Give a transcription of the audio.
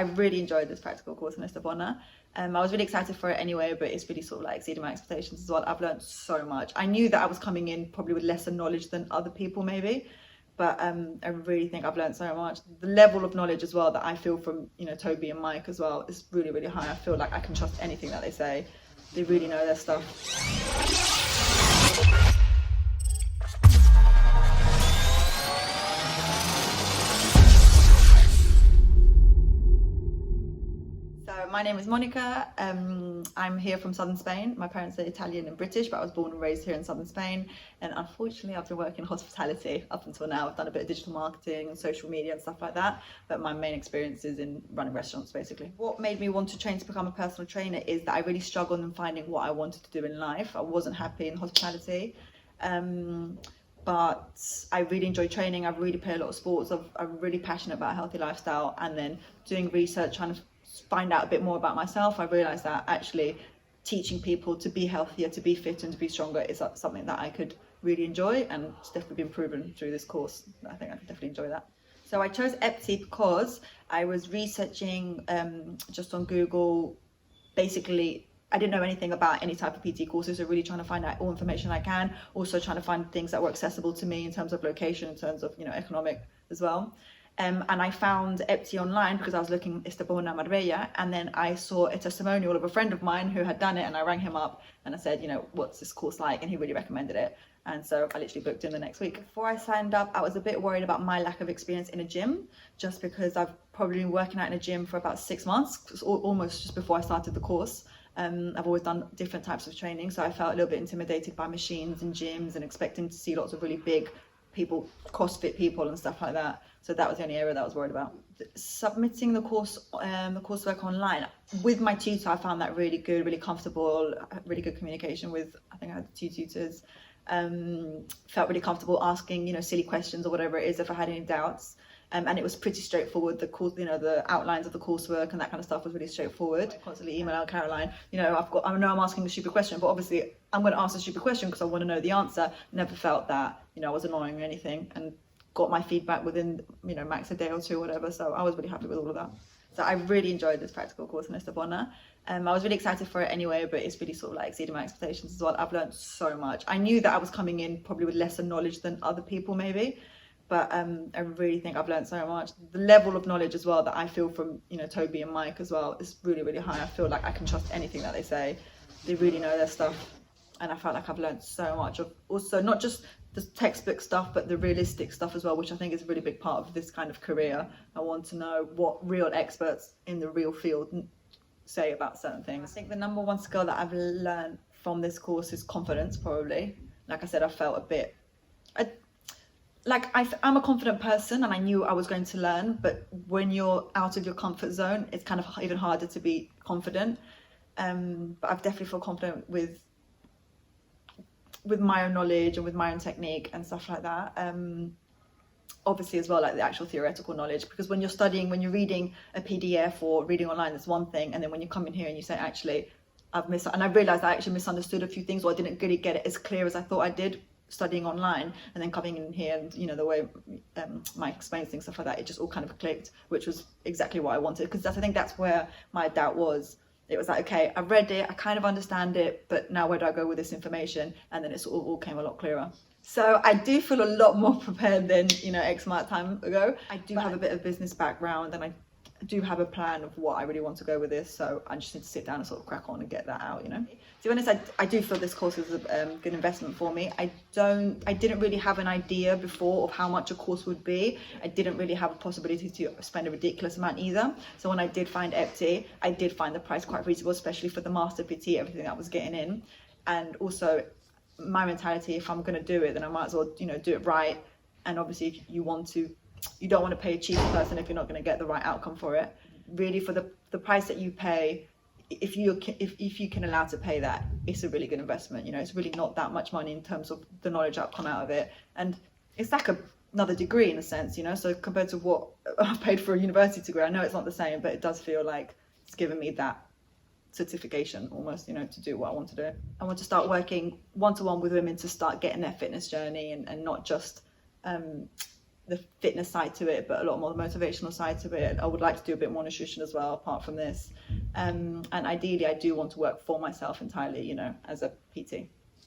I really enjoyed this practical course in Estepona. I was really excited for it anyway, but it's really sort of like exceeded my expectations as well. I've learned so much. I knew that I was coming in probably with lesser knowledge than other people maybe, but I really think I've learned so much. The level of knowledge as well that I feel from, Toby and Mike as well is really, really high. I feel like I can trust anything that they say. They really know their stuff. My name is Monica. I'm here from southern Spain. My parents are Italian and British, but I was born and raised here in southern Spain. And unfortunately, I've been working in hospitality up until now. I've done a bit of digital marketing and social media and stuff like that. But my main experience is in running restaurants, basically. What made me want to train to become a personal trainer is that I really struggled in finding what I wanted to do in life. I wasn't happy in hospitality. But I really enjoy training. I really play a lot of sports. I'm really passionate about a healthy lifestyle. And then doing research, trying to find out a bit more about myself, I realized that actually teaching people to be healthier, to be fit and to be stronger is something that I could really enjoy, and it's definitely been proven through this course. I think I could definitely enjoy that. So I chose EPTI because I was researching just on Google. Basically, I didn't know anything about any type of PT courses, so really trying to find out all information I can, also trying to find things that were accessible to me in terms of location, in terms of economic as well. And I found EPTI online because I was looking Estepona, Marbella, and then I saw a testimonial of a friend of mine who had done it, and I rang him up and I said, what's this course like? And he really recommended it. And so I literally booked in the next week. Before I signed up, I was a bit worried about my lack of experience in a gym, just because I've probably been working out in a gym for about 6 months, almost just before I started the course. I've always done different types of training, so I felt a little bit intimidated by machines and gyms and expecting to see lots of really big people, CrossFit people and stuff like that. So that was the only area that I was worried about. Submitting the coursework online with my tutor, I found that really good, really comfortable, really good communication with, I think I had 2 tutors. Felt really comfortable asking, silly questions or whatever it is if I had any doubts. And it was pretty straightforward. The course, the outlines of the coursework and that kind of stuff was really straightforward. I constantly email out Caroline, I know I'm asking a stupid question, but obviously I'm going to ask a stupid question because I want to know the answer. Never felt that, I was annoying or anything, and got my feedback within, max a day or 2 or whatever. So I was really happy with all of that. So I really enjoyed this practical course in Estepona. I was really excited for it anyway, but it's really sort of like exceeded my expectations as well. I've learned so much. I knew that I was coming in probably with lesser knowledge than other people maybe, but I really think I've learned so much. The level of knowledge as well that I feel from, Toby and Mike as well is really, really high. I feel like I can trust anything that they say. They really know their stuff. And I felt like I've learned so much of also not just the textbook stuff, but the realistic stuff as well, which I think is a really big part of this kind of career. I want to know what real experts in the real field say about certain things. I think the number one skill that I've learned from this course is confidence, probably. Like I said, I felt a bit, I'm a confident person and I knew I was going to learn, but when you're out of your comfort zone, it's kind of even harder to be confident. But I've definitely feel confident with my own knowledge and with my own technique and stuff like that. Obviously as well, like the actual theoretical knowledge, because when you're studying, when you're reading a PDF or reading online, that's one thing, and then when you come in here and you say, actually I realized I actually misunderstood a few things, or I didn't really get it as clear as I thought I did studying online, and then coming in here and the way Mike explains things, stuff like that, it just all kind of clicked, which was exactly what I wanted, because I think that's where my doubt was. It was like, okay, I've read it, I kind of understand it, but now where do I go with this information? And then it sort of all came a lot clearer. So I do feel a lot more prepared than, X amount of time ago. I do have a bit of business background, and I do have a plan of what I really want to go with this. So I just need to sit down and sort of crack on and get that out, To be honest, I do feel this course is a good investment for me. I didn't really have an idea before of how much a course would be. I didn't really have a possibility to spend a ridiculous amount either. So when I did find EPTI, I did find the price quite reasonable, especially for the master PT, everything that was getting in. And also my mentality, if I'm going to do it, then I might as well, do it right. And obviously if you don't want to pay a cheap person if you're not going to get the right outcome for it. Really, for the price that you pay, if you can allow to pay that, it's a really good investment. It's really not that much money in terms of the knowledge that come out of it, and it's like another degree in a sense. So compared to what I paid for a university degree, I know it's not the same, but it does feel like it's given me that certification almost, to do what I want to do. I want to start working one-to-one with women to start getting their fitness journey, and not just the fitness side to it, but a lot more the motivational side to it. I would like to do a bit more nutrition as well apart from this, and ideally I do want to work for myself entirely, you know, as a PT.